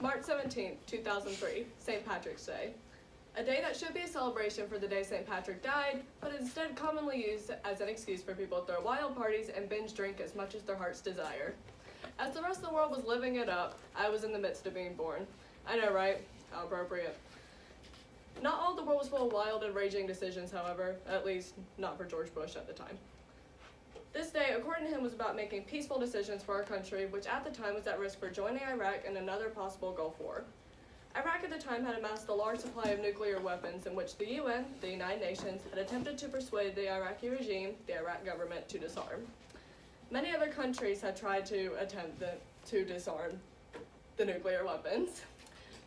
March 17th, 2003, St. Patrick's Day. A day that should be a celebration for the day St. Patrick died, but is instead commonly used as an excuse for people to throw wild parties and binge drink as much as their hearts desire. As the rest of the world was living it up, I was in the midst of being born. I know, right? How appropriate. Not all the world was full of wild and raging decisions, however, at least not for George Bush at the time. This day, according to him, was about making peaceful decisions for our country, which at the time was at risk for joining Iraq and another possible Gulf War. Iraq at the time had amassed a large supply of nuclear weapons in which the UN, the United Nations, had attempted to persuade the Iraqi regime, the Iraq government, to disarm. Many other countries had tried to attempt to disarm the nuclear weapons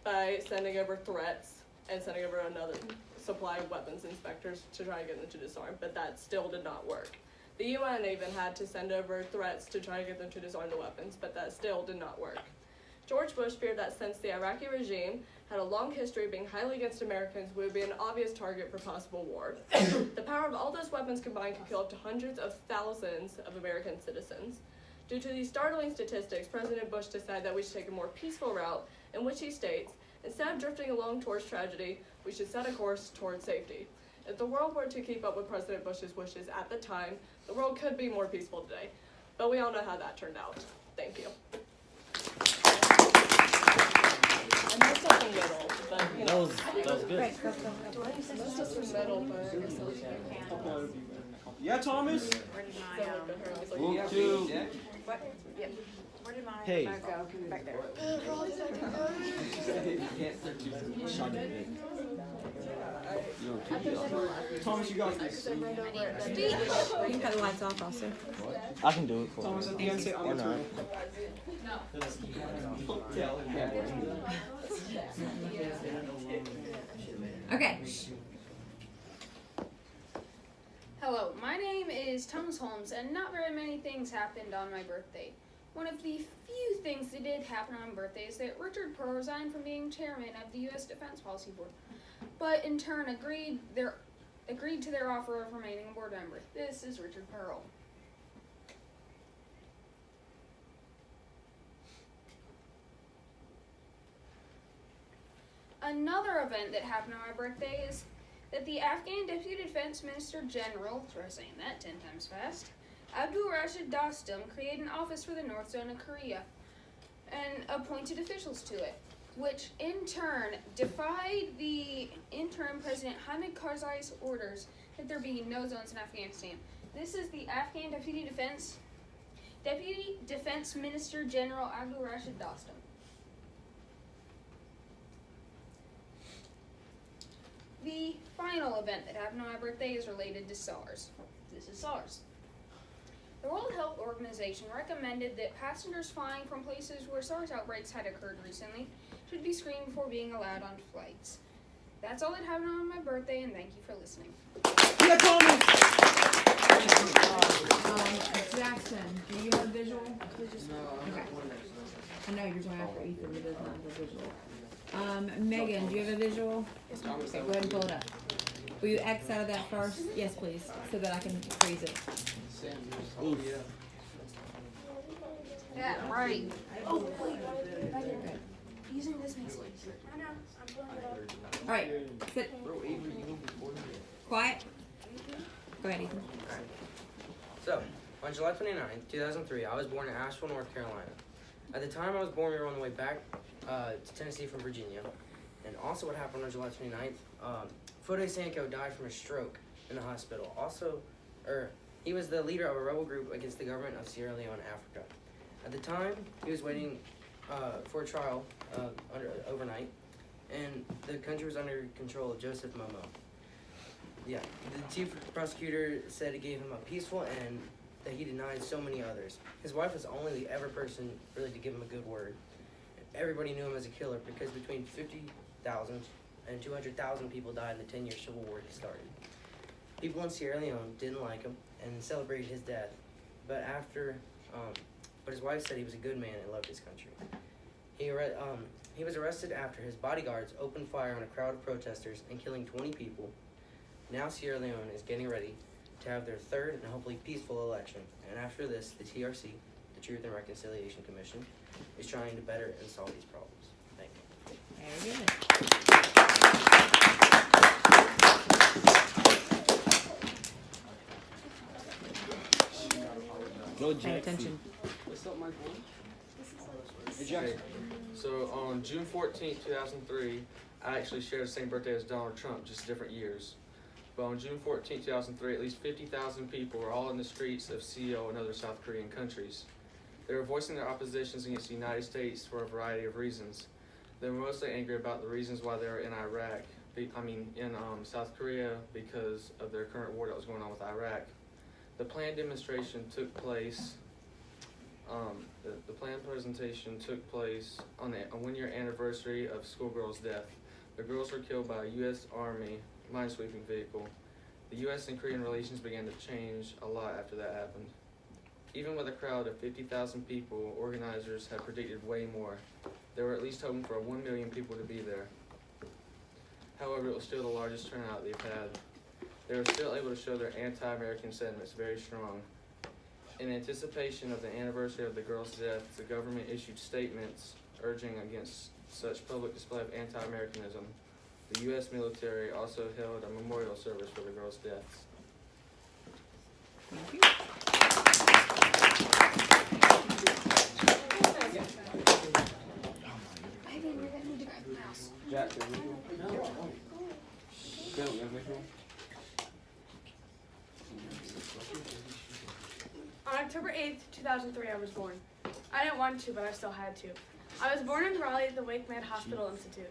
by sending over threats and sending over another supply of weapons inspectors to try to get them to disarm, but that still did not work. The UN even had to send over threats to try to get them to disarm the weapons, but that still did not work. George Bush feared that since the Iraqi regime had a long history of being highly against Americans, we would be an obvious target for possible war. The power of all those weapons combined could kill up to hundreds of thousands of American citizens. Due to these startling statistics, President Bush decided that we should take a more peaceful route, in which he states, instead of drifting along towards tragedy, we should set a course towards safety. If the world were to keep up with President Bush's wishes at the time, the world could be more peaceful today. But we all know how that turned out. Thank you. I messed up the middle, but you know. That was good. This is the middle, but Yeah, Thomas? Where did my, Move to. what? Yep. Where did my, Hey. go? Back there. Thomas, you got this. You can cut the lights off also. I can do it for Thomas, you. at the end, say I'm Or a not. turtle. Okay. Hello, my name is Thomas Holmes, and not very many things happened on my birthday. One of the few things that did happen on my birthday is that Richard Pearl resigned from being chairman of the U.S. Defense Policy Board, but in turn agreed to their offer of remaining a board member. This is Richard Pearl. Another event that happened on my birthday is that the Afghan Deputy Defense Minister General, try saying that 10 times fast, Abdul Rashid Dostum created an office for the North Zone of Korea and appointed officials to it, which in turn defied the interim President Hamid Karzai's orders that there be no zones in Afghanistan. This is the Afghan Deputy Defense Minister General Abdul Rashid Dostum. The final event that happened on my birthday is related to SARS. This is SARS. The World Health Organization recommended that passengers flying from places where SARS outbreaks had occurred recently should be screened before being allowed on flights. That's all that happened on my birthday, and thank you for listening. Yeah, Thomas! Jackson, do you have visual? Okay. I know you're going after Ethan, but does not have a visual. Megan, do you have a visual? Okay, go ahead and pull it up. Will you X out of that first? Yes, please, so that I can freeze it. Oof. Yeah, right. Oh, wait. Okay. Using this makes sense. I know, I'm pulling it up. All right, sit. Quiet. Go ahead, Ethan. So, on July 29, 2003, I was born in Asheville, North Carolina. At the time I was born, we were on the way back to Tennessee from Virginia. And also what happened on July 29th, Fode Sanko died from a stroke in the hospital. He was the leader of a rebel group against the government of Sierra Leone, Africa. At the time, he was waiting for a trial overnight, and the country was under control of Joseph Momo. Yeah, the chief prosecutor said it gave him a peaceful end that he denied so many others. His wife was only the ever person really to give him a good word. Everybody knew him as a killer because between 50,000 and 200,000 people died in the 10-year civil war he started. People in Sierra Leone didn't like him and celebrated his death, but his wife said he was a good man and loved his country. He was arrested after his bodyguards opened fire on a crowd of protesters and killing 20 people. Now Sierra Leone is getting ready to have their third and hopefully peaceful election, and after this, the TRC, the Truth and Reconciliation Commission, is trying to better and solve these problems. Very good. Go Pay Jackson. attention. What's up, Mike? Hey, Jackson. So on June 14th, 2003, I actually shared the same birthday as Donald Trump, just different years. But on June 14th, 2003, at least 50,000 people were all in the streets of Seoul and other South Korean countries. They were voicing their oppositions against the United States for a variety of reasons. They were mostly angry about the reasons why they were in Iraq, in South Korea, because of their current war that was going on with Iraq. The planned demonstration took place. The planned presentation took place on a one-year anniversary of schoolgirls' death. The girls were killed by a U.S. Army minesweeping vehicle. The U.S. and Korean relations began to change a lot after that happened. Even with a crowd of 50,000 people, organizers had predicted way more. They were at least hoping for 1 million people to be there. However, it was still the largest turnout they've had. They were still able to show their anti-American sentiments very strong. In anticipation of the anniversary of the girls' death, the government issued statements urging against such public display of anti-Americanism. The U.S. military also held a memorial service for the girls' deaths. Thank you. Megan, you're gonna need to grab the mouse. Jackson. Bill, you have a visual? On October 8th, 2003, I was born. I didn't want to, but I still had to. I was born in Raleigh at the Wakeman Hospital Institute.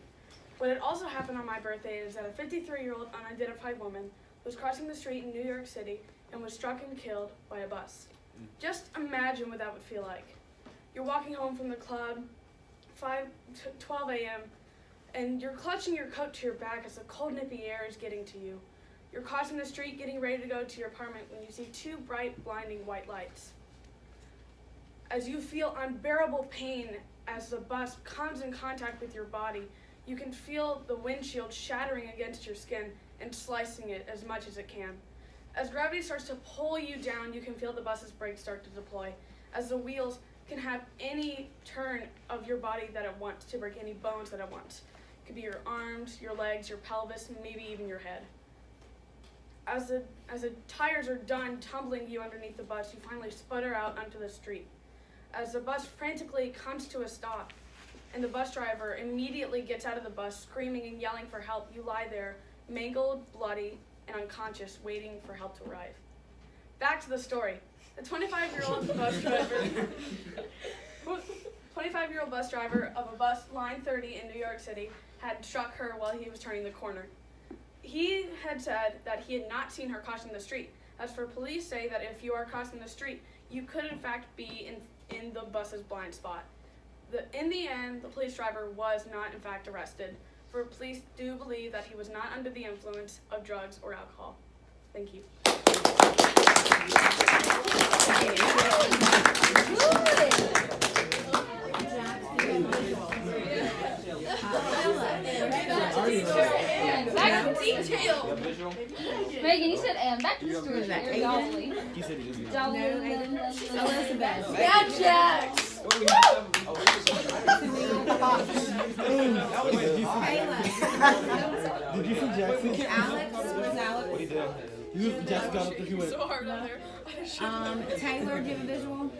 What had also happened on my birthday is that a 53-year-old unidentified woman was crossing the street in New York City and was struck and killed by a bus. Just imagine what that would feel like. You're walking home from the club, 12 a.m., and you're clutching your coat to your back as the cold, nippy air is getting to you. You're crossing the street, getting ready to go to your apartment when you see two bright, blinding white lights. As you feel unbearable pain as the bus comes in contact with your body, you can feel the windshield shattering against your skin and slicing it as much as it can. As gravity starts to pull you down, you can feel the bus's brakes start to deploy, as the wheels can have any turn of your body that it wants to break any bones that it wants. It could be your arms, your legs, your pelvis, and maybe even your head. As the tires are done tumbling you underneath the bus, you finally sputter out onto the street. As the bus frantically comes to a stop, and the bus driver immediately gets out of the bus, screaming and yelling for help, you lie there, mangled, bloody, and unconscious, waiting for help to arrive. Back to the story. The 25-year-old bus driver of a bus line 30 in New York City had struck her while he was turning the corner. He had said that he had not seen her crossing the street. As for police say that if you are crossing the street, you could in fact be in the bus's blind spot. In the end, the police driver was not in fact arrested, for police do believe that he was not under the influence of drugs or alcohol. Thank you. Back to detail. You have a visual? Megan, you said back to the story. Who's that? Very dolly. He said he doesn't. Dolly. Elizabeth. Yeah, Jax! What do we have? Kayla. Did you see Jackson? Alex. Where's Alex? What he did? Jackson got up there. He went. So hard on there. Taylor, do you have a visual?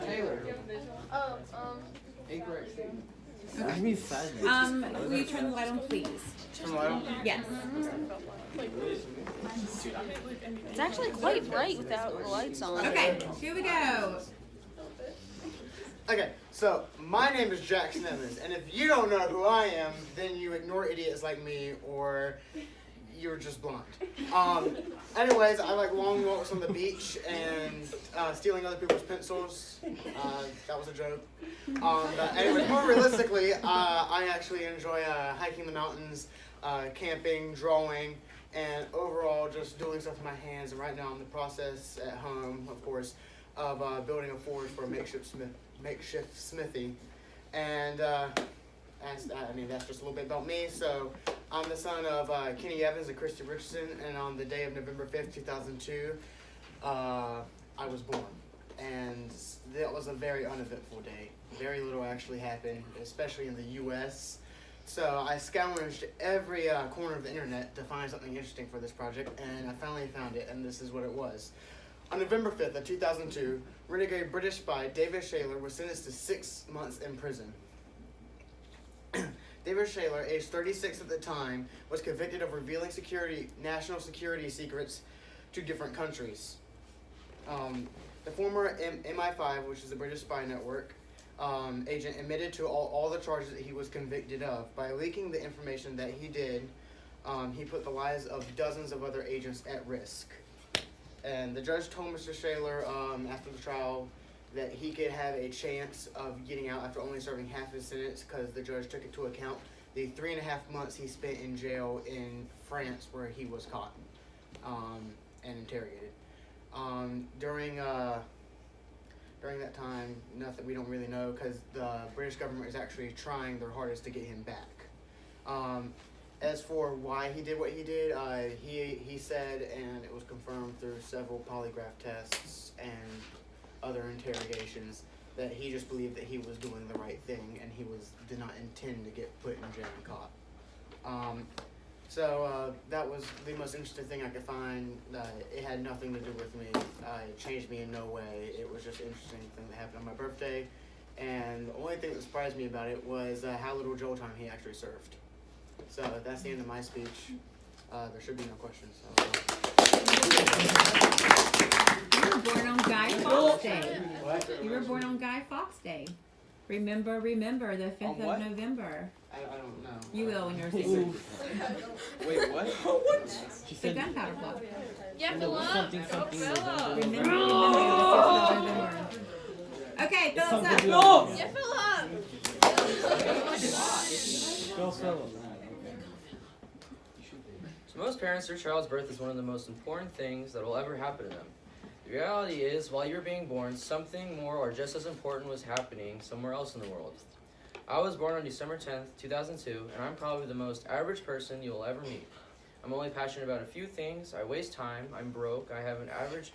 Taylor. Oh, Incorrect. I mean, sad. Will you turn the light on, please? Turn the light on? Yes. It's actually quite bright without the lights on. Okay, here we go. Okay, so my name is Jackson Evans, and if you don't know who I am, then you ignore idiots like me, or you're just blind. Anyways, I like long walks on the beach and stealing other people's pencils. That was a joke. But anyways, more realistically, I actually enjoy hiking the mountains, camping, drawing, and overall just doing stuff with my hands. And right now I'm in the process at home, of course, of building a forge for a makeshift smithy. And that's just a little bit about me. So I'm the son of Kenny Evans and Christy Richardson, and on the day of November 5th, 2002, I was born. And that was a very uneventful day. very little actually happened, especially in the U.S. So I scrounged every corner of the internet to find something interesting for this project, and I finally found it, and this is what it was. On November 5th of 2002, renegade British spy David Shayler was sentenced to 6 months in prison. David Shayler, aged 36 at the time, was convicted of revealing national security secrets to different countries. The former MI5, which is the British spy network, agent admitted to all the charges that he was convicted of. By leaking the information that he did, he put the lives of dozens of other agents at risk. And the judge told Mr. Shayler after the trial that he could have a chance of getting out after only serving half his sentence, because the judge took into account the 3.5 months he spent in jail in France where he was caught and interrogated. During that time, nothing, we don't really know, because the British government is actually trying their hardest to get him back. As for why he did what he did, he said, and it was confirmed through several polygraph tests and other interrogations, that he just believed that he was doing the right thing, and he did not intend to get put in jail and caught. So that was the most interesting thing I could find. It had nothing to do with me. It changed me in no way. It was just an interesting thing that happened on my birthday. And the only thing that surprised me about it was how little jail time he actually served. So that's the end of my speech. There should be no questions. You were born on Guy Fawkes Day. You were born on Guy Fawkes Day. Remember, the 5th of November. I don't know. You will when you're 16. Wait, what? She The said gunpowder plot. Yeah, Philip. something. Remember, the 5th of November. Okay, Philip's up. Something. Yeah, Philip. Go Philip. To most parents, their child's birth is one of the most important things that will ever happen to them. The reality is, while you were being born, something more or just as important was happening somewhere else in the world. I was born on December 10th, 2002, and I'm probably the most average person you will ever meet. I'm only passionate about a few things. I waste time. I'm broke. I have average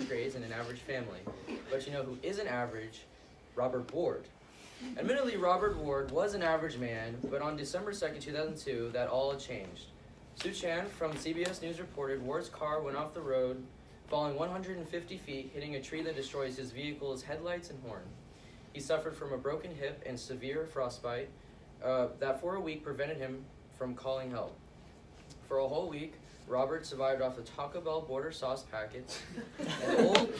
grades and an average family. But you know who isn't average? Robert Ward. Admittedly, Robert Ward was an average man, but on December 2nd, 2002, that all changed. Sue Chan from CBS News reported Ward's car went off the road, falling 150 feet, hitting a tree that destroys his vehicle's headlights and horn. He suffered from a broken hip and severe frostbite that for a week prevented him from calling help. For a whole week, Robert survived off the Taco Bell border sauce packets, and old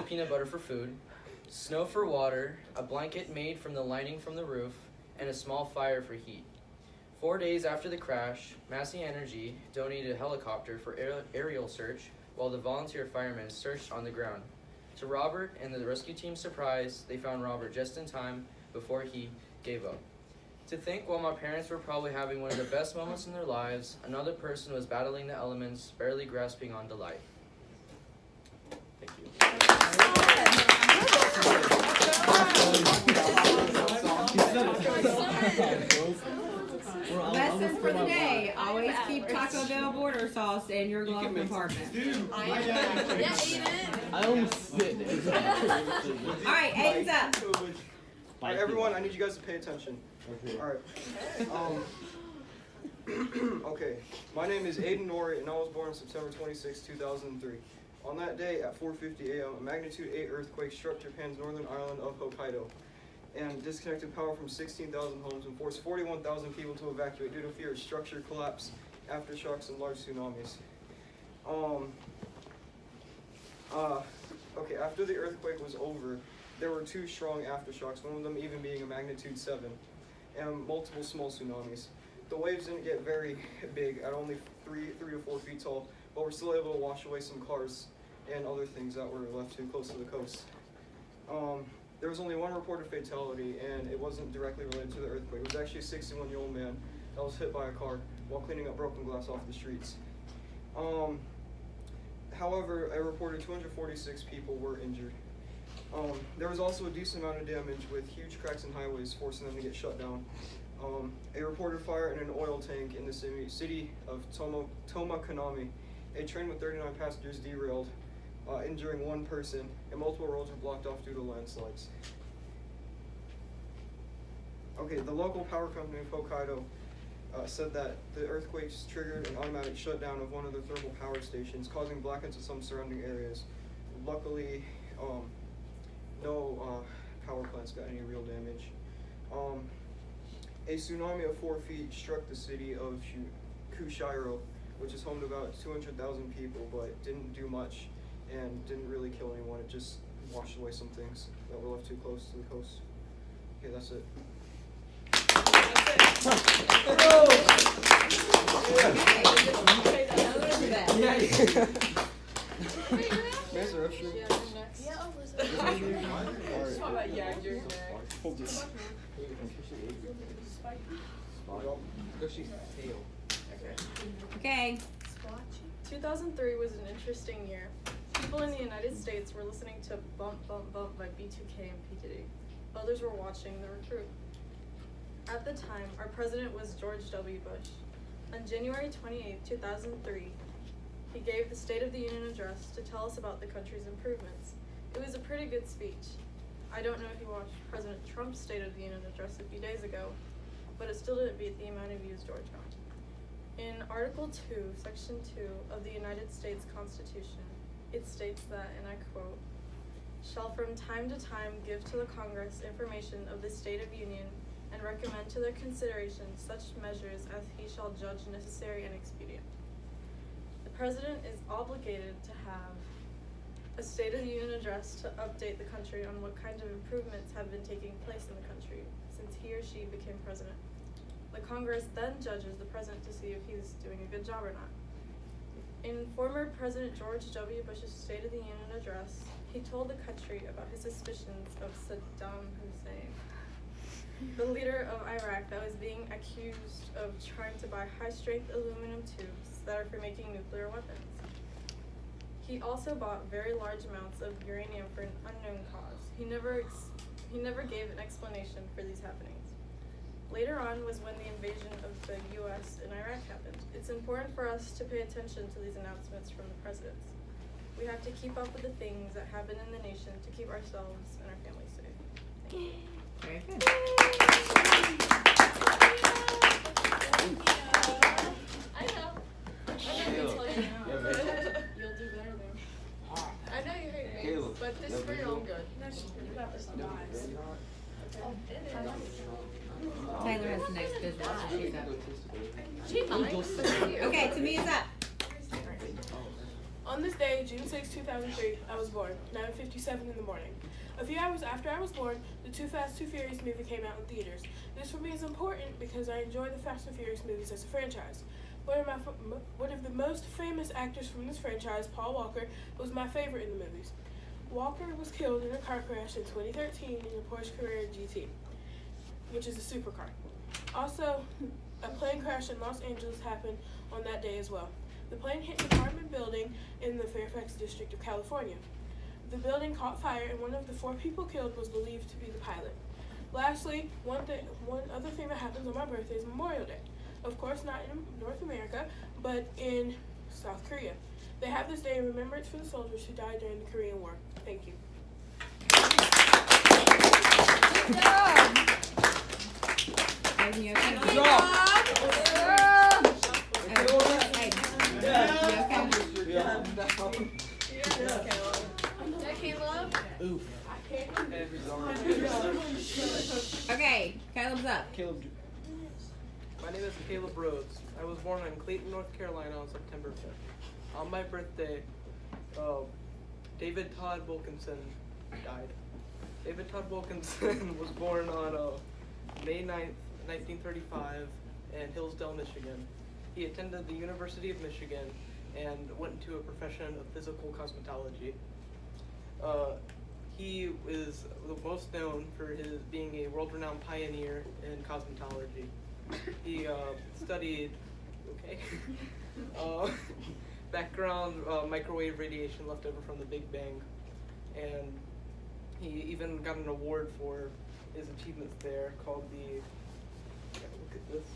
peanut butter for food, snow for water, a blanket made from the lining from the roof, and a small fire for heat. 4 days after the crash, Massey Energy donated a helicopter for aerial search while the volunteer firemen searched on the ground. To Robert and the rescue team's surprise, they found Robert just in time before he gave up. To think while my parents were probably having one of the best moments in their lives, another person was battling the elements, barely grasping onto life. Thank you. Lesson for the day. Always keep Taco Bell border sauce in your glove compartment. Yeah, Aiden. I almost did. Alright, Aiden's up. Alright, everyone, I need you guys to pay attention. Alright. Okay. My name is Aiden Norrie, and I was born on September 26, 2003. On that day, at 4:50 a.m., a magnitude 8 earthquake struck Japan's northern island of Hokkaido and disconnected power from 16,000 homes and forced 41,000 people to evacuate due to fear of structure collapse, aftershocks, and large tsunamis. Okay, after the earthquake was over, there were 2 strong aftershocks, one of them even being a magnitude 7, and multiple small tsunamis. The waves didn't get very big, at only 3 to 4 feet tall, but were still able to wash away some cars and other things that were left too close to the coast. There was only one reported fatality, and it wasn't directly related to the earthquake. It was actually a 61-year-old man that was hit by a car while cleaning up broken glass off the streets. However, a reported 246 people were injured. There was also a decent amount of damage with huge cracks in highways forcing them to get shut down. A reported fire in an oil tank in the city of Tomakonami. A train with 39 passengers derailed, injuring 1 person, and multiple roads were blocked off due to landslides. Okay, the local power company of Hokkaido said that the earthquakes triggered an automatic shutdown of one of the thermal power stations, causing blackouts in some surrounding areas. Luckily, no power plants got any real damage. A tsunami of 4 feet struck the city of Kushiro, which is home to about 200,000 people, but didn't do much and didn't really kill anyone. It just washed away some things that were left too close to the coast. Okay, that's it. Okay. 2003 was an interesting year. People in the United States were listening to Bump Bump Bump by B2K and P. Diddy. Others were watching The Recruit. At the time, our president was George W. Bush. On January 28, 2003, he gave the State of the Union address to tell us about the country's improvements. It was a pretty good speech. I don't know if you watched President Trump's State of the Union address a few days ago, but it still didn't beat the amount of views George got. In Article 2, Section 2 of the United States Constitution, it states that, and I quote, "shall from time to time give to the Congress information of the State of Union and recommend to their consideration such measures as he shall judge necessary and expedient." The President is obligated to have a State of the Union address to update the country on what kind of improvements have been taking place in the country since he or she became president. The Congress then judges the president to see if he's doing a good job or not. In former President George W. Bush's State of the Union address, he told the country about his suspicions of Saddam Hussein, the leader of Iraq that was being accused of trying to buy high-strength aluminum tubes that are for making nuclear weapons. He also bought very large amounts of uranium for an unknown cause. He never gave an explanation for these happenings. Later on was when the invasion of the U.S. in Iraq happened. It's important for us to pay attention to these announcements from the presidents. We have to keep up with the things that happen in the nation to keep ourselves and our families safe. Thank you. Very good. I know. I'm not gonna tell you now. You'll do better though. I know you hate me, but this is for your own good. Tyler has the next visual, so she's up. She's fine. Okay, Tamia's up. On this day, June 6, 2003, I was born, 9:57 in the morning. A few hours after I was born, the Too Fast, Too Furious movie came out in theaters. This for me is important because I enjoy the Fast and Furious movies as a franchise. One of the most famous actors from this franchise, Paul Walker, was my favorite in the movies. Walker was killed in a car crash in 2013 in a Porsche Carrera GT, which is a supercar. Also, a plane crash in Los Angeles happened on that day as well. The plane hit an apartment building in the Fairfax district of California. The building caught fire and one of the 4 people killed was believed to be the pilot. Lastly, one other thing that happens on my birthday is Memorial Day. Of course, not in North America, but in South Korea. They have this day in remembrance for the soldiers who died during the Korean War. Thank you. Good job. You okay? Good job. Oof. Okay, Caleb's up. Caleb. My name is Caleb Rhodes. I was born in Clayton, North Carolina on September 5th. On my birthday, David Todd Wilkinson died. David Todd Wilkinson was born on May 9th, 1935 in Hillsdale, Michigan. He attended the University of Michigan and went into a profession of physical cosmetology. He is the most known for his being a world-renowned pioneer in cosmetology. He studied, background microwave radiation left over from the Big Bang, and he even got an award for his achievements there called the, look at this,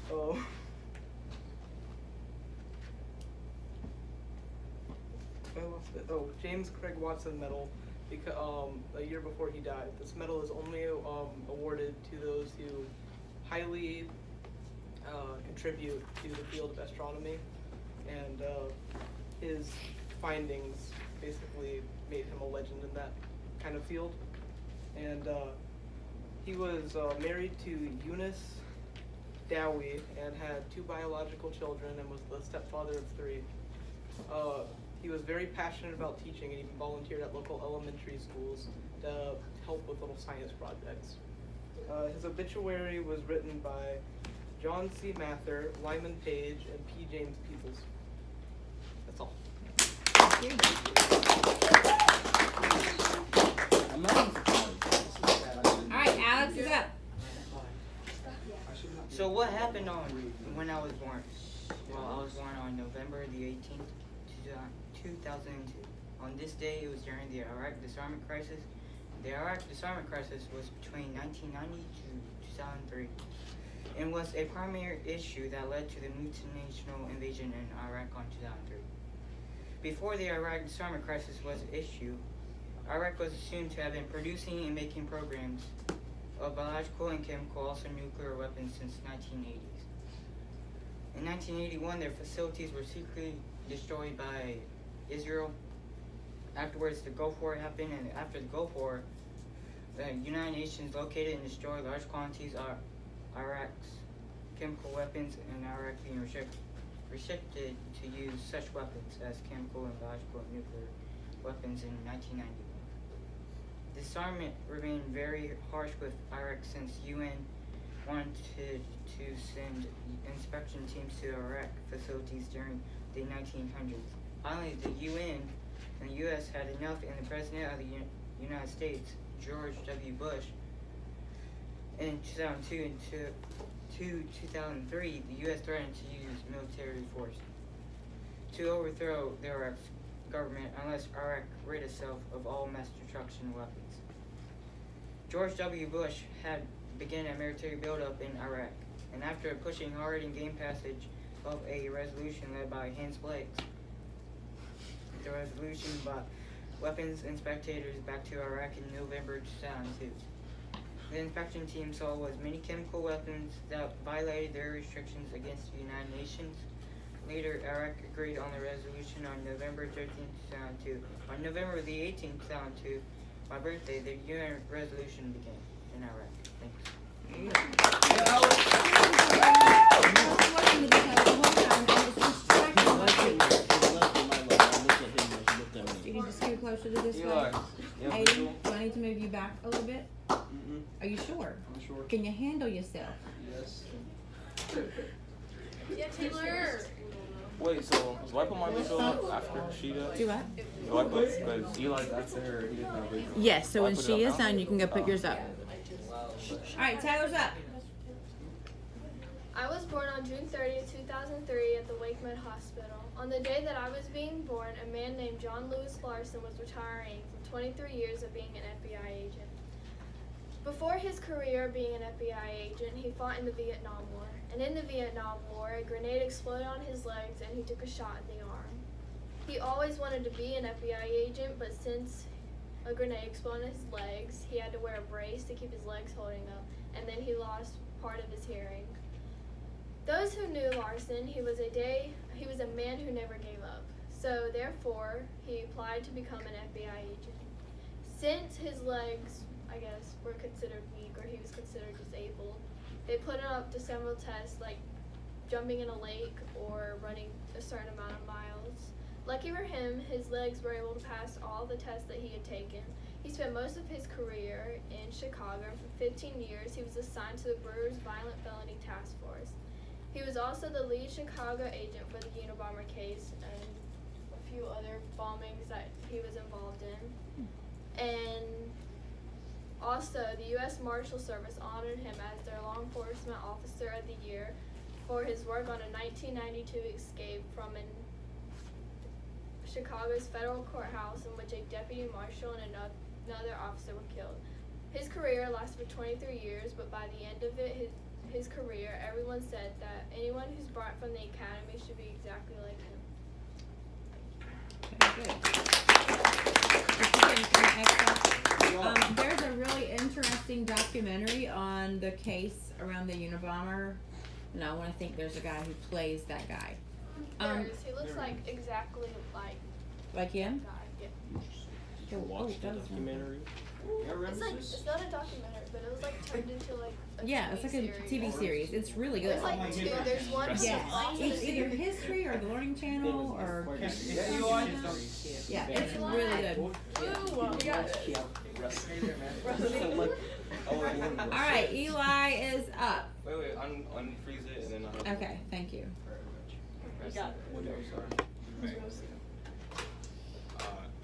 I lost it. Oh, James Craig Watson Medal, because a year before he died. This medal is only awarded to those who highly contribute to the field of astronomy, and his findings basically made him a legend in that kind of field. And he was married to Eunice Dowie and had 2 biological children and was the stepfather of 3. He was very passionate about teaching and even volunteered at local elementary schools to help with little science projects. His obituary was written by John C. Mather, Lyman Page, and P. James Peoples. That's all. Alright, Alex is up. So what happened when I was born? Well, I was born on November the 18th, 2002. On this day, it was during the Iraq disarmament crisis. The Iraq disarmament crisis was between 1990 to 2003 and was a primary issue that led to the multinational invasion in Iraq on 2003. Before the Iraq disarmament crisis was an issue, Iraq was assumed to have been producing and making programs of biological and chemical, also nuclear weapons since 1980s. In 1981, their facilities were secretly destroyed by Israel. Afterwards, the Gulf War happened, and after the Gulf War, the United Nations located and destroyed large quantities of Iraq's chemical weapons, and Iraq being restricted to use such weapons as chemical and biological and nuclear weapons in 1991. Disarmament remained very harsh with Iraq since UN wanted to send inspection teams to Iraq facilities during the 1900s. Finally, the UN and the U.S. had enough, and the President of the United States, George W. Bush, in 2002 and 2003, the U.S. threatened to use military force to overthrow the Iraq government unless Iraq rid itself of all mass destruction weapons. George W. Bush had begun a military buildup in Iraq, and after pushing hard and gained passage of a resolution led by Hans Blakes, the resolution brought weapons and spectators back to Iraq in November 2002. The inspection team saw was many chemical weapons that violated their restrictions against the United Nations. Later, Iraq agreed on the resolution on November 13, 2002. On November the 18th, 2002, my birthday, the UN resolution began in Iraq. Thanks. You can just scoot closer to this way. Aiden, do I need to move you back a little bit? Are you sure? I'm sure. Can you handle yourself? Yes. Yeah, Taylor. Wait, so do I put my visual up after she does? Do what? Do I put, because Eli after her, he didn't have visual. Yes, so Do I when put it she up is now? done, you can go put yours up. Alright, Tyler's up. I was born on June 30th, 2003 at the Wake Med Hospital. On the day that I was being born, a man named John Lewis Larson was retiring from 23 years of being an FBI agent. Before his career being an FBI agent, he fought in the Vietnam War. And in the Vietnam War, a grenade exploded on his legs and he took a shot in the arm. He always wanted to be an FBI agent, but since a grenade exploded on his legs, he had to wear a brace to keep his legs holding up, and then he lost part of his hearing. Those who knew Larson, he was a man who never gave up. So therefore, he applied to become an FBI agent. Since his legs, I guess, were considered weak, or he was considered disabled, they put him up to several tests, like jumping in a lake or running a certain amount of miles. Lucky for him, his legs were able to pass all the tests that he had taken. He spent most of his career in Chicago. For 15 years, he was assigned to the Brewers Violent Felony Task Force. He was also the lead Chicago agent for the Unabomber case and a few other bombings that he was involved in. And also, the U.S. Marshal Service honored him as their Law Enforcement Officer of the Year for his work on a 1992 escape from Chicago's federal courthouse in which a deputy marshal and another officer were killed. His career lasted for 23 years, but by the end of his career, everyone said that anyone who's brought from the academy should be exactly like him. There's a really interesting documentary on the case around the Unabomber, and I want to think there's a guy who plays that guy. There is. He looks like exactly Like him? guy. Yeah. Did you watch the documentary? It's not a documentary, but it was like turned into like a Yeah, it's like a TV series. It's really good. There's like two. There's one. Yeah, it's either History or the Learning Channel or. Yeah, it's really good. Ooh, you got it. All right, Eli is up. Wait, unfreeze it and then I'll... Okay, thank you. You got it.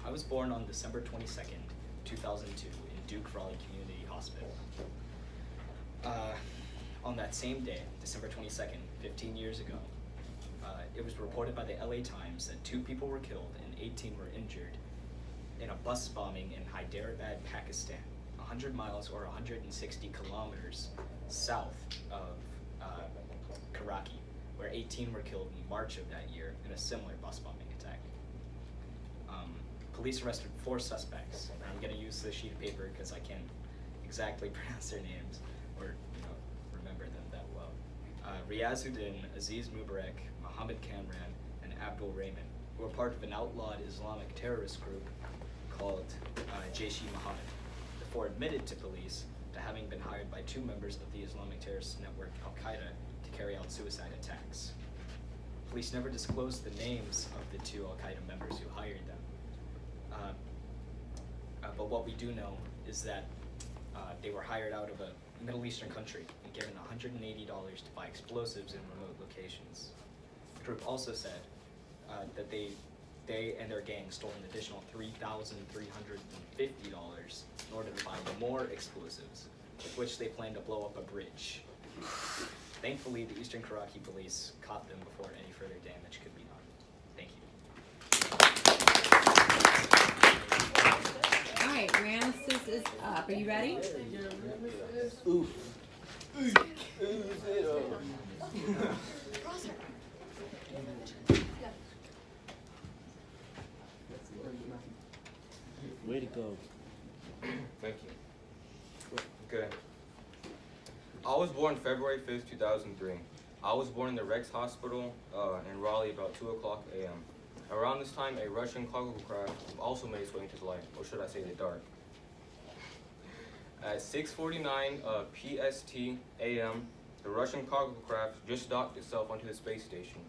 I was born on December 22nd, 2002 in Duke Raleigh Community Hospital. On that same day, December 22nd, 15 years ago, it was reported by the LA Times that 2 people were killed and 18 were injured in a bus bombing in Hyderabad, Pakistan, 100 miles or 160 kilometers south of Karachi, where 18 were killed in March of that year in a similar bus bombing attack. Police arrested 4 suspects, and I'm going to use this sheet of paper because I can't exactly pronounce their names or remember them that well. Riazuddin, Aziz Mubarak, Mohammed Kamran, and Abdul Rahman, who were part of an outlawed Islamic terrorist group called Jaish-e-Mohammed. The 4 admitted to police to having been hired by 2 members of the Islamic terrorist network Al-Qaeda to carry out suicide attacks. Police never disclosed the names of the 2 Al-Qaeda members who hired them. But what we do know is that they were hired out of a Middle Eastern country and given $180 to buy explosives in remote locations. The group also said that they and their gang stole an additional $3,350 in order to buy more explosives, with which they planned to blow up a bridge. Thankfully, the Eastern Karachi police caught them before any further damage could be done. Thank you. All right, Ramses is up. Are you ready? Oof. Way to go. Thank you. Okay. I was born February 5th, 2003. I was born in the Rex Hospital in Raleigh about 2 o'clock a.m. Around this time, a Russian cargo craft also made its way into the light, or should I say the dark. At 6:49 PST a.m., the Russian cargo craft just docked itself onto the space station.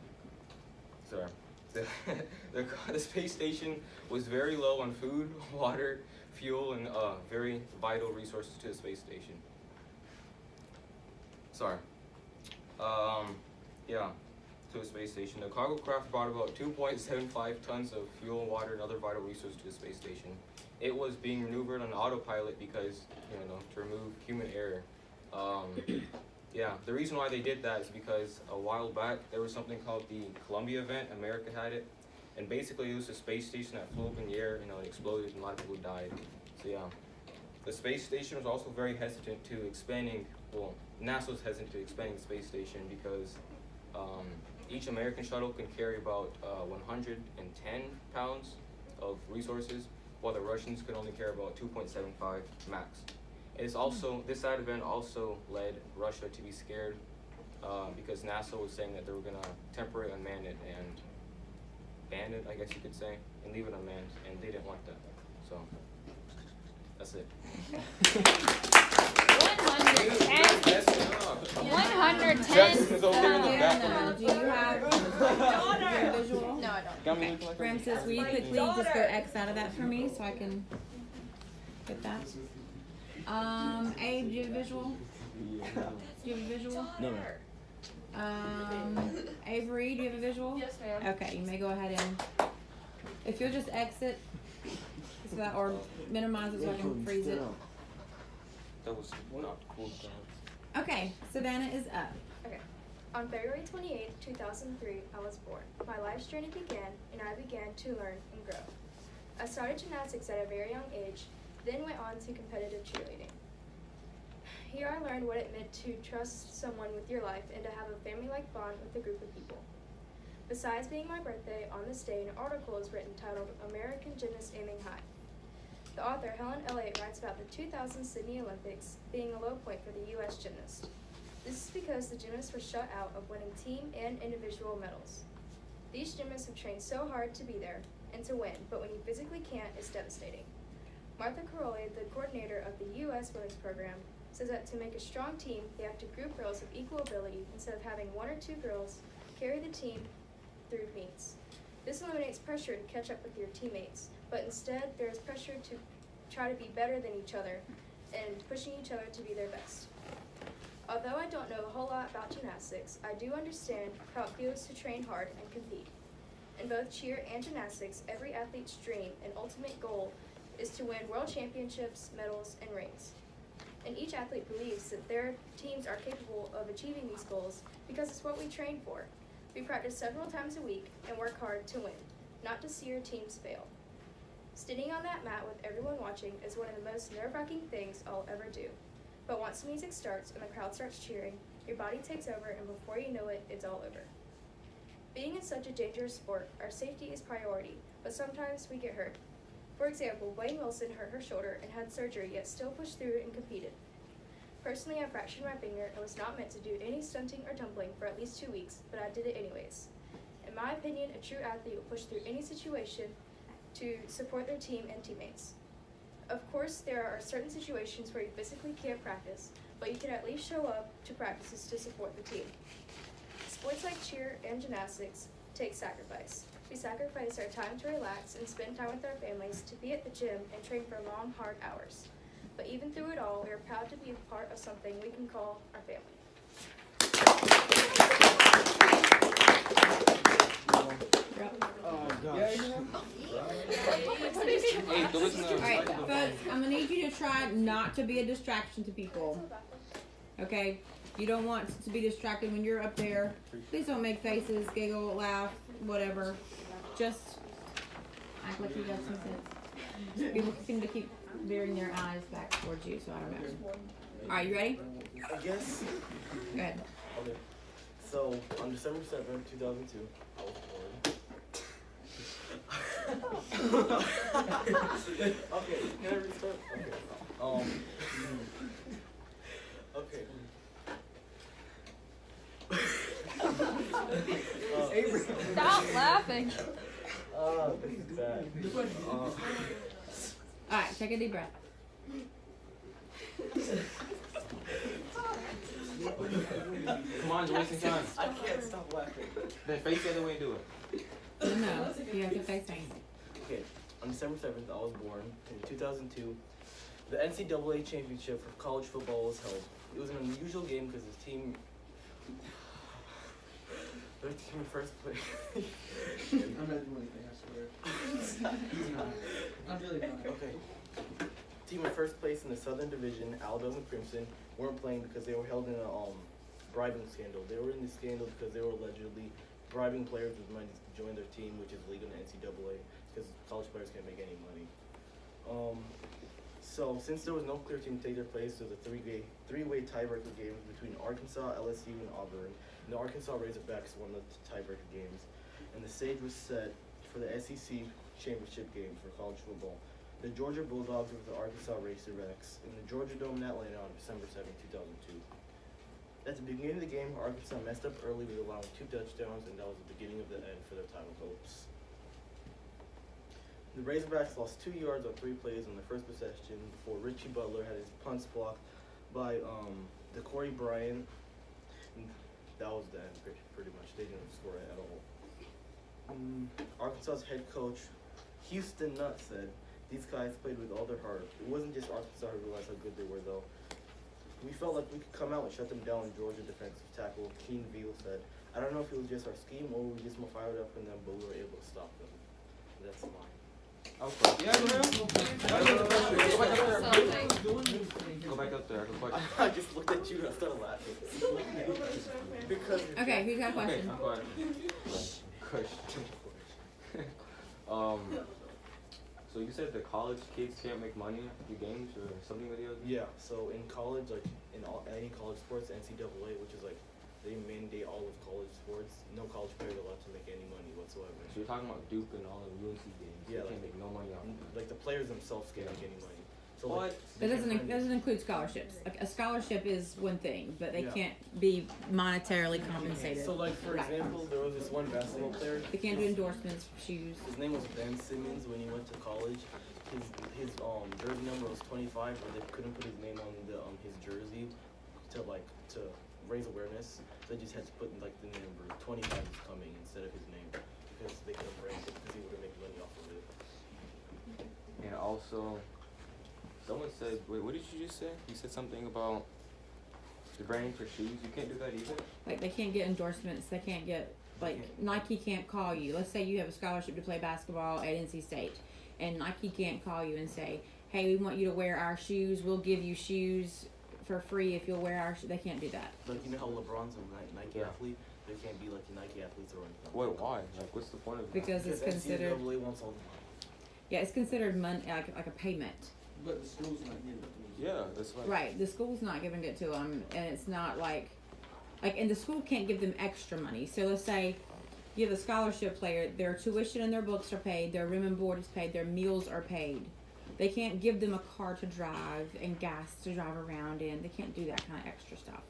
Sorry. The space station was very low on food, water, fuel, and very vital resources to the space station. Sorry. Yeah, to the space station. The cargo craft brought about 2.75 tons of fuel, water, and other vital resources to the space station. It was being maneuvered on autopilot because, to remove human error. Yeah, the reason why they did that is because a while back there was something called the Columbia event. America had it, and basically it was a space station that flew up in the air. It exploded and a lot of people died. So yeah, the space station was also very hesitant to expanding. Well, NASA was hesitant to expanding the space station because each American shuttle can carry about 110 pounds of resources, while the Russians could only carry about 2.75 max. It's also, this side event also led Russia to be scared because NASA was saying that they were gonna temporarily unman it and ban it, I guess you could say, and leave it unmanned, and they didn't want that. So, that's it. 110. Jackson is over there in the back. Do you have your visual? No, I don't. Okay. Ramses, will you quickly just go X out of that for me so I can get that? Abe, do you have a visual? Do you have a visual? No. Avery, do you have a visual? Yes, ma'am. Okay, you may go ahead and, if you'll just exit, so that, or minimize it so I can freeze it. That was not cool. Okay, Savannah is up. Okay. On February 28th, 2003, I was born. My life's journey began, and I began to learn and grow. I started gymnastics at a very young age, then went on to competitive cheerleading. Here I learned what it meant to trust someone with your life and to have a family-like bond with a group of people. Besides being my birthday, on this day an article is written titled American Gymnast Aiming High. The author, Helen Elliott, writes about the 2000 Sydney Olympics being a low point for the U.S. gymnast. This is because the gymnasts were shut out of winning team and individual medals. These gymnasts have trained so hard to be there and to win, but when you physically can't, it's devastating. Martha Caroli, the coordinator of the U.S. women's program, says that to make a strong team, they have to group girls of equal ability instead of having one or two girls carry the team through meets. This eliminates pressure to catch up with your teammates, but instead there is pressure to try to be better than each other and pushing each other to be their best. Although I don't know a whole lot about gymnastics, I do understand how it feels to train hard and compete. In both cheer and gymnastics, every athlete's dream and ultimate goal is to win world championships, medals, and rings. And each athlete believes that their teams are capable of achieving these goals because it's what we train for. We practice several times a week and work hard to win, not to see your teams fail. Standing on that mat with everyone watching is one of the most nerve-wracking things I'll ever do. But once the music starts and the crowd starts cheering, your body takes over, and before you know it, it's all over. Being in such a dangerous sport, our safety is priority, but sometimes we get hurt. For example, Blaine Wilson hurt her shoulder and had surgery, yet still pushed through and competed. Personally, I fractured my finger and was not meant to do any stunting or tumbling for at least 2 weeks, but I did it anyways. In my opinion, a true athlete will push through any situation to support their team and teammates. Of course, there are certain situations where you physically can't practice, but you can at least show up to practices to support the team. Sports like cheer and gymnastics take sacrifice. We sacrifice our time to relax and spend time with our families, to be at the gym and train for long, hard hours. But even through it all, we are proud to be a part of something we can call our family. Alright, folks, I'm gonna need you to try not to be a distraction to people. Okay? You don't want to be distracted when you're up there. Please don't make faces, giggle, laugh, whatever. Just act like you got some sense. People seem to keep veering their eyes back towards you, so I don't know. Alright, you ready? I guess. Go ahead. Okay. So, on December 7th, 2002, I was born. Okay, can I restart? Okay. Okay. Stop laughing. This is bad. Alright, take a deep breath. Come on, you're wasting time. I can't stop laughing. Then face the other way and do it. No, you have to face me. Okay, on December 7th, I was born. In 2002, the NCAA championship for college football was held. It was an unusual game because the team in first place. I'm not doing anything, I swear. I'm really not. Okay. Team in first place in the Southern Division, Alabama Crimson, weren't playing because they were held in a bribing scandal. They were in the scandal because they were allegedly bribing players with money to join their team, which is legal in the NCAA, because college players can't make any money. So since there was no clear team to take their place, there was a three-way tiebreaker game between Arkansas, LSU, and Auburn. And the Arkansas Razorbacks won the tiebreaker games, and the stage was set for the SEC championship game for college football. The Georgia Bulldogs were the Arkansas Razorbacks in the Georgia Dome in Atlanta on December 7, 2002. At the beginning of the game, Arkansas messed up early with allowing 2 touchdowns, and that was the beginning of the end for their title hopes. The Razorbacks lost 2 yards on 3 plays on the first possession before Richie Butler had his punts blocked by Corey Bryant. And that was the end, pretty much. They didn't score at all. Arkansas's head coach, Houston Nutt, said, "These guys played with all their heart. It wasn't just Arkansas who realized how good they were, though. We felt like we could come out and shut them down," Georgia defensive tackle Keen Veal said. "I don't know if it was just our scheme or we were just more fired up than them, but we were able to stop them." That's mine. Okay. Yeah, go back up there. I just looked at you and I started laughing. Because okay, who's got a question? Okay, I'm quiet. Question. So you said the college kids can't make money through games or something like that? Yeah, so in college, like in any college sports, NCAA, which is like they mandate all of college sports, no college player is allowed to make any money whatsoever. So you're talking about Duke and all the UNC games. Yeah, they can't make no money off of it. Like the players themselves can't make any money. So like, That doesn't include scholarships. A scholarship is one thing, but they can't be monetarily compensated. So like for example, there was this one basketball player. They can't do endorsements for shoes. His name was Ben Simmons. When he went to college, his jersey number was 25, but they couldn't put his name on the his jersey to raise awareness. So they just had to put like the number 25 is coming instead of his name because they couldn't raise it because he wouldn't make money off of it. And also, someone said, wait, what did you just say? You said something about the branding for shoes. You can't do that either? Like they can't get endorsements. They can't get Nike can't call you. Let's say you have a scholarship to play basketball at NC State, and Nike can't call you and say, "Hey, we want you to wear our shoes. We'll give you shoes for free if you'll wear our shoes." They can't do that. Like you know how LeBron's a Nike athlete, they can't be like Nike athletes or anything. Wait, why? Like, what's the point of that? Because it's considered. NCAA wants all the money. Yeah, it's considered money, like a payment. But the school's not getting it. Yeah, that's right. Right, the school's not giving it to them, and it's not like, and the school can't give them extra money. So let's say you have a scholarship player, their tuition and their books are paid, their room and board is paid, their meals are paid. They can't give them a car to drive and gas to drive around in. They can't do that kind of extra stuff.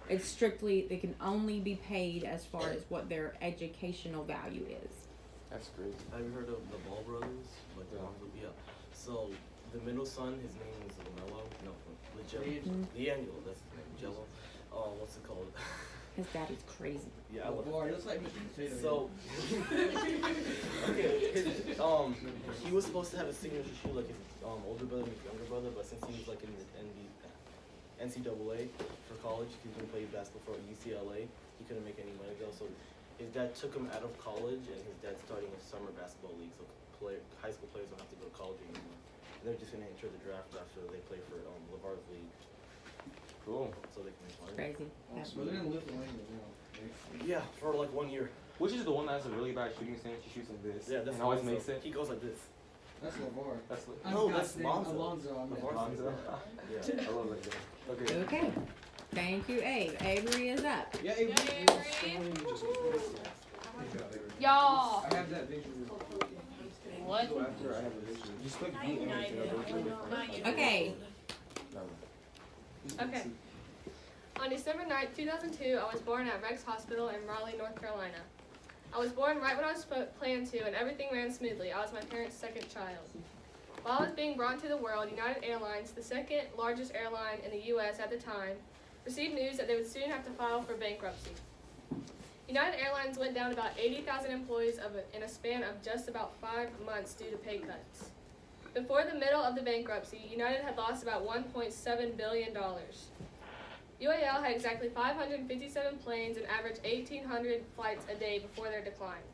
It's strictly, they can only be paid as far as what their educational value is. That's crazy. Have you heard of the Ball brothers? Like yeah. So the middle son, his name is LaMelo. No, D'Angelo. That's his name. Jello. What's it called? His daddy's crazy. Yeah, I love Boy, looks like Mr. Potato. So, okay, he was supposed to have a signature shoe like his older brother and his younger brother, but since he was like in the NCAA for college, he couldn't play basketball for UCLA. He couldn't make any money though, so his dad took him out of college, and his dad's starting a summer basketball league, so high school players don't have to go to college anymore. And they're just gonna enter the draft after they play for LeVar's league. Cool. So they can make money. Crazy. So they're in Lithuania now. Yeah, for like 1 year. Which is the one that has a really bad shooting stance? He shoots like this. Yeah, that's and always Lonzo. makes it. He goes like this. That's LeVar. That's No, that's Lonzo. Alonzo. Lonzo. Yeah. I love that guy. Okay. Okay. Thank you, Abe. Avery is up. Yeah, Avery. Y'all. I have that visual. What? Go after I have a visual. Just click V and Okay. Okay. On December 9th, 2002, I was born at Rex Hospital in Raleigh, North Carolina. I was born right when I was planned to, and everything ran smoothly. I was my parents' second child. While I was being brought to the world, United Airlines, the second largest airline in the U.S. at the time, received news that they would soon have to file for bankruptcy. United Airlines went down about 80,000 employees in a span of just about 5 months due to pay cuts. Before the middle of the bankruptcy, United had lost about $1.7 billion. UAL had exactly 557 planes and averaged 1,800 flights a day before their decline.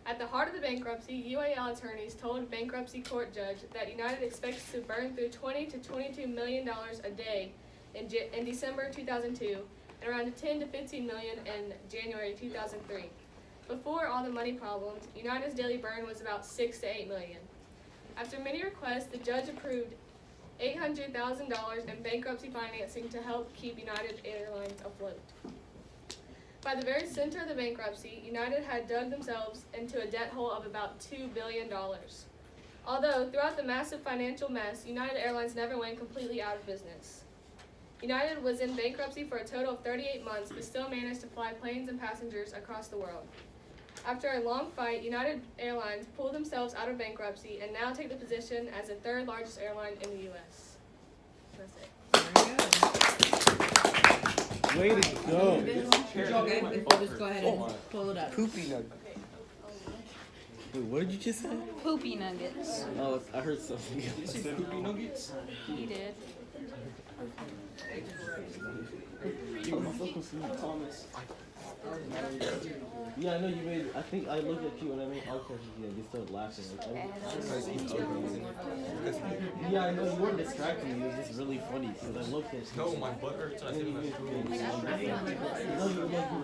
At the heart of the bankruptcy, UAL attorneys told a bankruptcy court judge that United expects to burn through $20 to $22 million a day in December 2002 and around $10 to $15 million in January 2003. Before all the money problems, United's daily burn was about $6 to $8 million. After many requests, the judge approved $800,000 in bankruptcy financing to help keep United Airlines afloat. By the very center of the bankruptcy, United had dug themselves into a debt hole of about $2 billion. Although, throughout the massive financial mess, United Airlines never went completely out of business. United was in bankruptcy for a total of 38 months, but still managed to fly planes and passengers across the world. After a long fight, United Airlines pulled themselves out of bankruptcy and now take the position as the third largest airline in the U.S. That's it. Way to go. Okay, we'll just go ahead and pull it up. Poopy nugget. Wait, what did you just say? Poopy nuggets. Oh, I heard something. Did you say poopy nuggets? He did. Thomas. Yeah, I know you made. I think I looked at you and I made eye contact. Yeah, you started laughing. Yeah, I know you weren't distracting me. It was just really funny because I looked at you. No, my butt hurts. I didn't No, you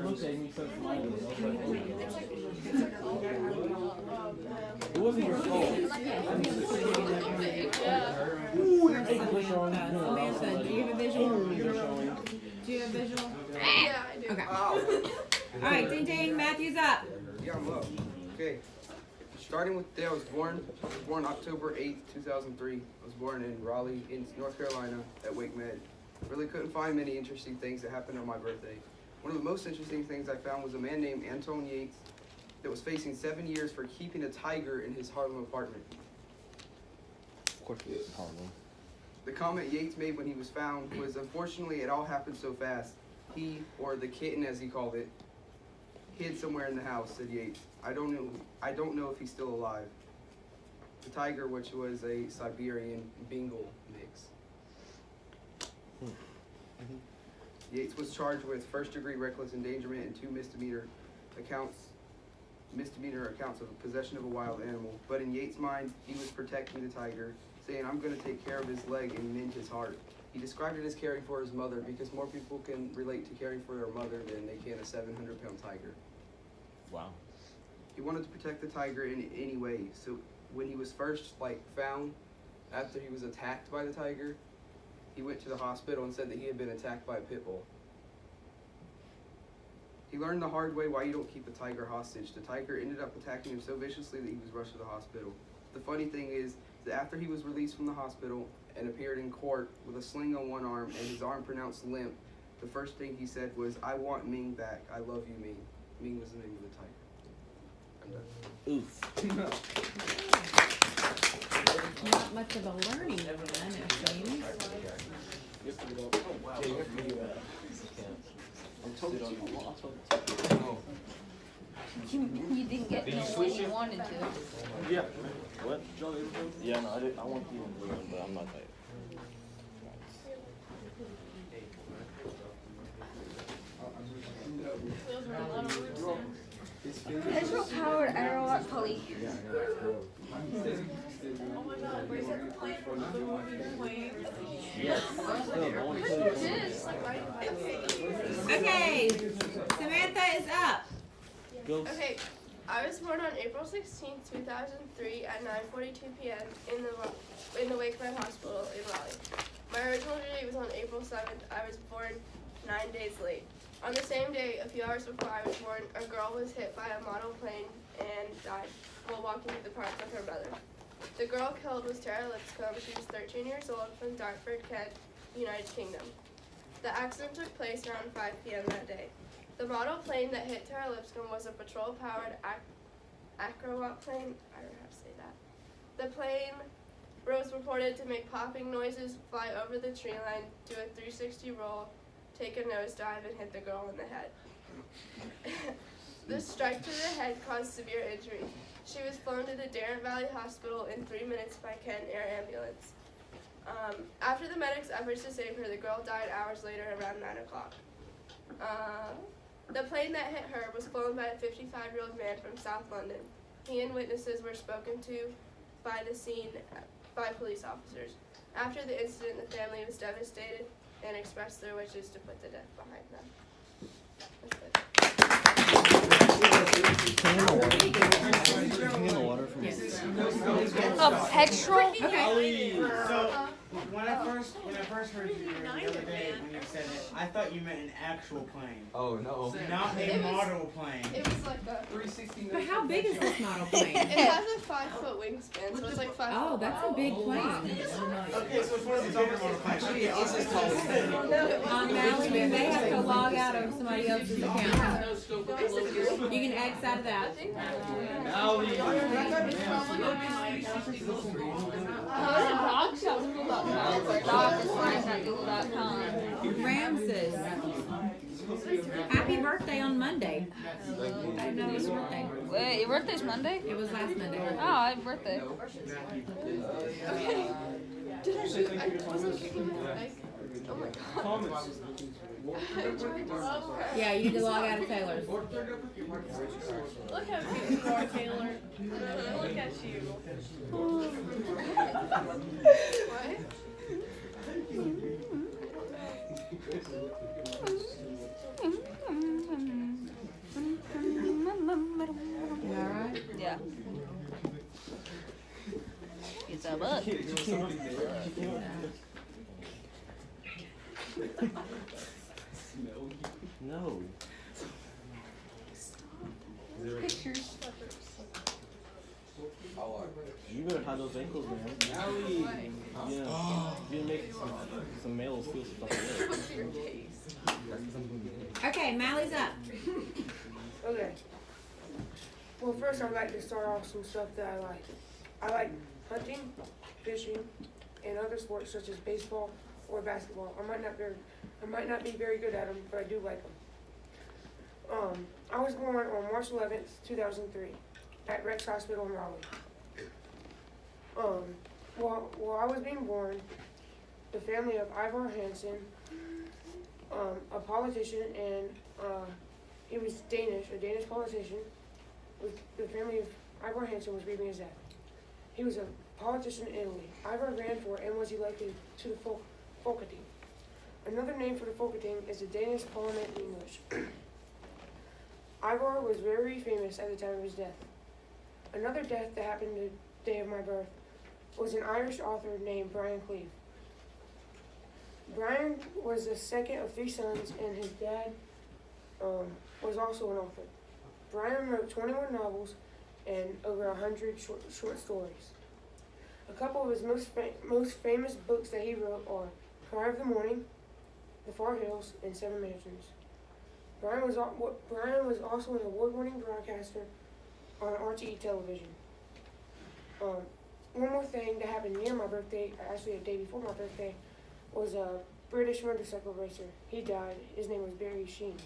looked at me and started smiling. It wasn't your fault. Samantha, do you have a visual? Do you have a visual? Yeah, I do. Okay. Alright, Ding Ding, Matthew's up. Yeah, I'm up. Okay. Starting with the day I was born October 8th, 2003. I was born in Raleigh, in North Carolina, at Wake Med. Really couldn't find many interesting things that happened on my birthday. One of the most interesting things I found was a man named Anton Yates that was facing 7 years for keeping a tiger in his Harlem apartment. Of course it is Harlem. The comment Yates made when he was found was, unfortunately, it all happened so fast. He, or the kitten as he called it, hid somewhere in the house, said Yates. I don't know if he's still alive. The tiger, which was a Siberian Bengal mix. Yates was charged with first-degree reckless endangerment and 2 misdemeanor accounts of possession of a wild animal. But in Yates' mind, he was protecting the tiger, saying, "I'm going to take care of his leg and mend his heart." He described it as caring for his mother because more people can relate to caring for their mother than they can a 700-pound tiger. Wow. He wanted to protect the tiger in any way. So when he was first found, after he was attacked by the tiger, he went to the hospital and said that he had been attacked by a pit bull. He learned the hard way why you don't keep a tiger hostage. The tiger ended up attacking him so viciously that he was rushed to the hospital. The funny thing is that after he was released from the hospital and appeared in court with a sling on one arm and his arm pronounced limp, the first thing he said was, "I want Ming back. I love you, Ming." Ming was the name of the tiger. I'm done. Oof. Not much of a learning event, it seems. You didn't get Did to you know switch when you it? wanted to. Yeah. What? Yeah, no, I did. I want the blue one, but I'm not tight. Petrol-powered aerolite pulley. Okay, Samantha is up. Okay, I was born on April 16th, 2003 at 9:42 p.m. in the Wake Med Hospital in Raleigh. My original date was on April 7th. I was born 9 days late. On the same day, a few hours before I was born, a girl was hit by a model plane and died while walking through the park with her brother. The girl killed was Tara Lipscomb. She was 13 years old from Dartford, Kent, United Kingdom. The accident took place around 5 p.m. that day. The model plane that hit Tara Lipscomb was a patrol-powered acrobat plane. I don't know how to say that. The plane was reported to make popping noises, fly over the tree line, do a 360 roll, take a nosedive, and hit the girl in the head. The strike to the head caused severe injury. She was flown to the Darren Valley Hospital in 3 minutes by Kent Air Ambulance. After the medics' efforts to save her, the girl died hours later around 9 o'clock. The plane that hit her was flown by a 55-year-old man from South London. He and witnesses were spoken to by the scene by police officers. After the incident, the family was devastated and expressed their wishes to put the death behind them. A petrol? So when I first heard you the other day when you said it, I thought you meant an actual plane. Oh no. Not a model plane. It was like a 360. But how big is this model plane? It has a 5-foot wingspan, so it's like 5 Oh, foot that's a big plane. Okay, so it's one of these bigger model planes. On Maui, you may have to log out of somebody else's account. You can X out of that. Ramses. Happy birthday on Monday. I didn't know it was your birthday. Wait, your birthday's Monday? It was last Monday. Oh, happy birthday. Oh my god. Yeah, you need to log out of Taylor's. Look how cute you are, Taylor. Look at you. What? You alright? Yeah. It's a book. No. Pictures. You better hide those ankles, man. Yeah. You make some males feel some way. Okay, Mally's up. Okay. Well, first I'd like to start off some stuff that I like. I like hunting, fishing, and other sports such as baseball or basketball. I might not be very good at them, but I do like them. I was born on March 11th, 2003, at Rex Hospital in Raleigh. While I was being born, the family of Ivar Hansen, a politician, and he was Danish, a Danish politician. The family of Ivar Hansen was grieving his death. He was a politician in Italy. Ivar ran for and was elected to the Folketing. Another name for the Folketing is the Danish Parliament in English. Ivar was very famous at the time of his death. Another death that happened the day of my birth was an Irish author named Brian Cleave. Brian was the second of 3 sons, and his dad was also an author. Brian wrote 21 novels and over 100 short stories. A couple of his most famous books that he wrote are Cry of the Morning, The Far Hills, and 7 Mansions. Brian was also an award-winning broadcaster on RTE television. One more thing that happened near my birthday, actually a day before my birthday, was a British motorcycle racer. He died. His name was Barry Sheen.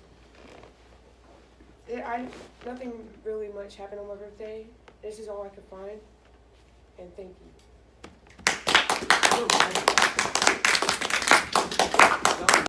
Nothing really much happened on my birthday. This is all I could find, and thank you.